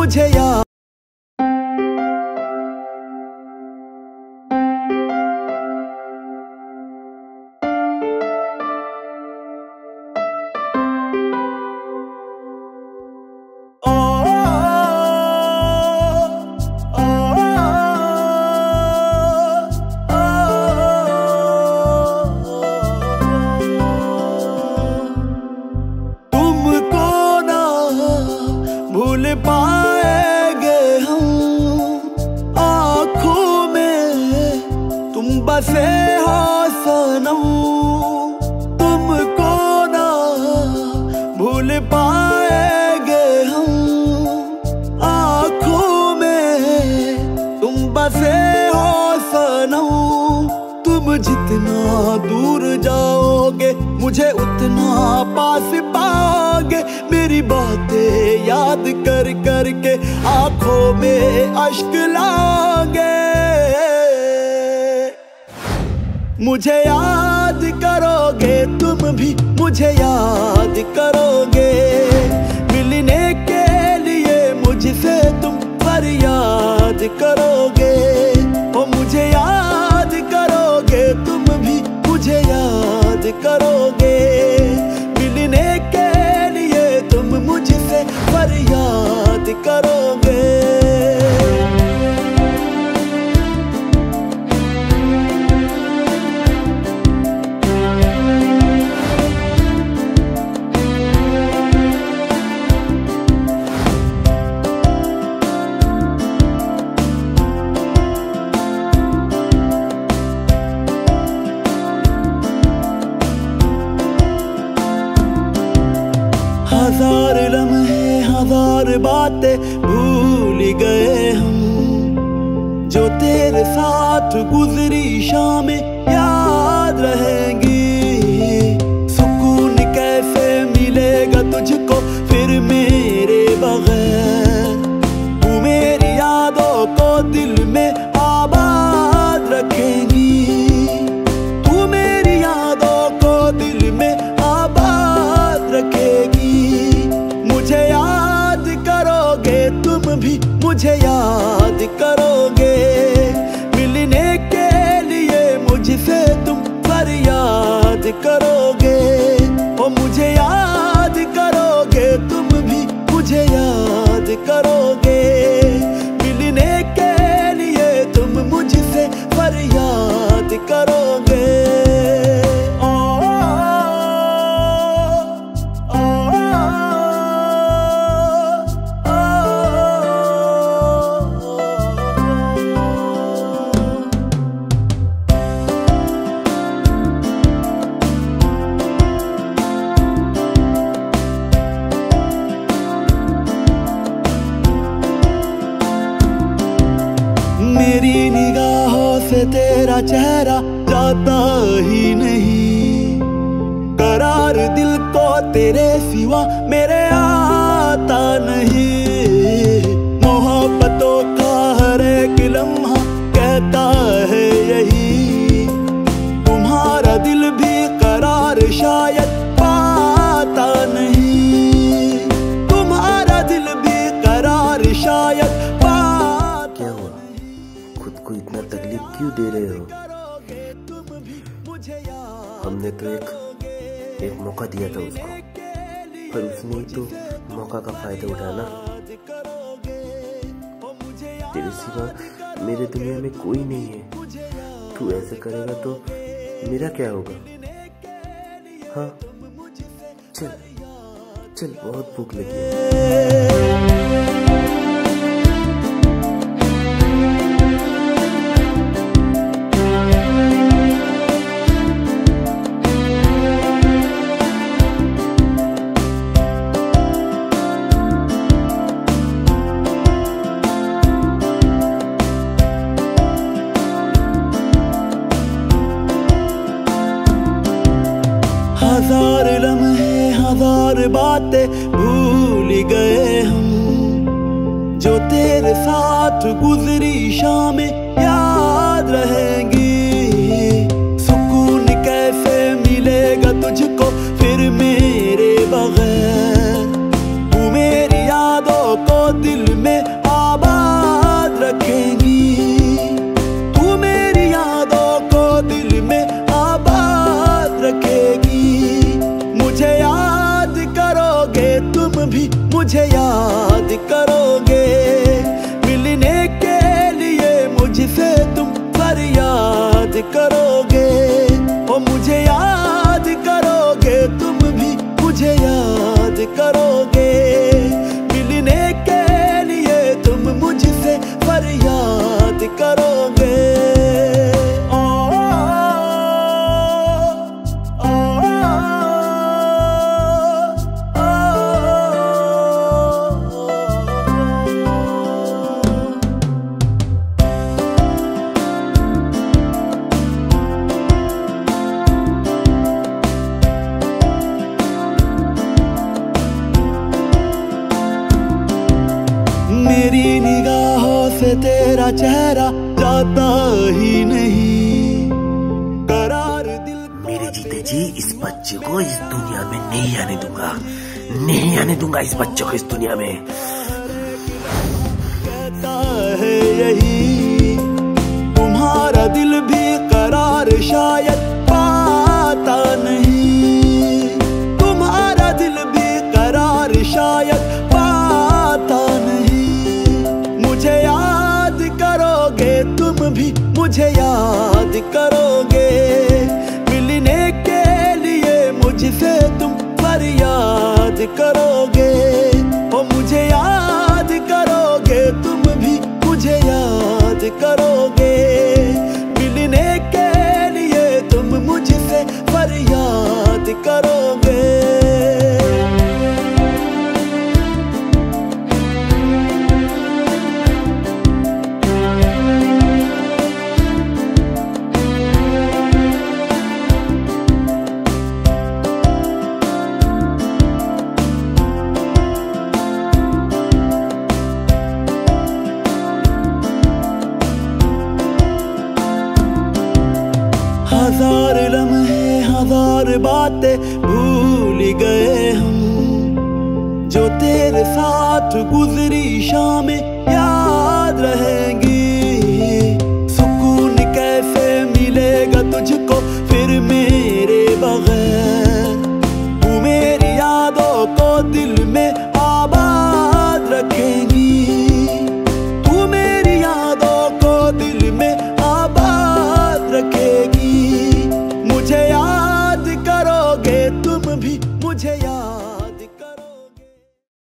मुझे याद। भूल पाएंगे हम, आँखों में तुम बसे हो सनम। तुमको ना भूल पाएंगे हम, आँखों में तुम बसे हो सनम। तुम जितना दूर जाओगे मुझे उतना पास पाओगे। मेरी बातें याद कर कर के आंखों में अश्क लाओगे। मुझे याद करोगे तुम भी मुझे याद करोगे। मिलने के लिए मुझसे तुम फरियाद करोगे। ओ मुझे याद करोगे तुम भी मुझे याद करोगे। मिलने के लिए तुम मुझसे फरियाद करोगे। हजार लम्हे हजार बातें भूल गए हम, जो तेरे साथ गुजरी शामें याद रहेंगी। सुकून कैसे मिलेगा तुझको फिर मेरे बगैर। तू मेरी यादों को दिल में आबाद रखेगी। तू मेरी यादों को दिल में आबाद रखेगी। मुझे याद करोगे तुम भी मुझे याद करोगे। मिलने के लिए मुझसे तुम फरियाद करोगे। ओ मुझे याद करोगे तुम भी मुझे याद करोगे। मिलने के लिए तुम मुझसे फरियाद करोगे। मेरी निगाहों से तेरा चेहरा जाता ही नहीं। करार दिल को तेरे सिवा मेरे आता नहीं। मोहब्बतों का हर एक लम्हा कहता है यही। तुम्हारा दिल भी करार शायद पाता नहीं। तुम्हारा दिल भी करार शायद को इतना तकलीफ क्यों दे रहे हो? हमने तो एक मौका दिया था उसको, पर उसने ही तो मौका का फायदा उठाना। तेरे सिवा मेरे दुनिया में कोई नहीं है। तू ऐसे करेगा तो मेरा क्या होगा? हाँ चल चल, बहुत भूख लगी है। हजार लम्हे हजार बातें भूल गए हम, जो तेरे साथ गुजरी शामें याद रहेंगी। सुकून कैसे मिलेगा तुझको फिर मेरे बगैर। तू मेरी यादों को दिल में आबाद रखेंगी। तू मेरी यादों को दिल में आबाद रखेगी। मुझे याद करोगे तुम भी, मुझे याद करोगे। मिलने के लिए मुझसे तुम फरियाद करोगे। ओ मुझे याद करोगे तुम भी, मुझे याद करोगे। मिलने के लिए तुम मुझसे फरियाद करोगे। मेरी निगाहों से तेरा चेहरा जाता ही नहीं। करार दिल मेरे जीते जी इस बच्चे को इस दुनिया में नहीं आने दूंगा, नहीं आने दूंगा इस बच्चे को इस दुनिया में। कहता है यही, तुम्हारा दिल भी करार शायद पाता नहीं। तुम्हारा दिल भी करार शायद पाता नहीं। मुझे याद करोगे तुम भी, मुझे याद करोगे। मिलने के लिए मुझसे तुम फरियाद करोगे। ओ मुझे याद करोगे तुम भी, मुझे याद करोगे। मिलने के लिए तुम मुझसे फरियाद करोगे। हजार लम्हे हजार बातें भूल गए हम। जो तेरे साथ गुजरी शामें याद रहेंगी। सुकून कैसे मिलेगा तुझको फिर मेरे बगैर। तू मेरी यादों को दिल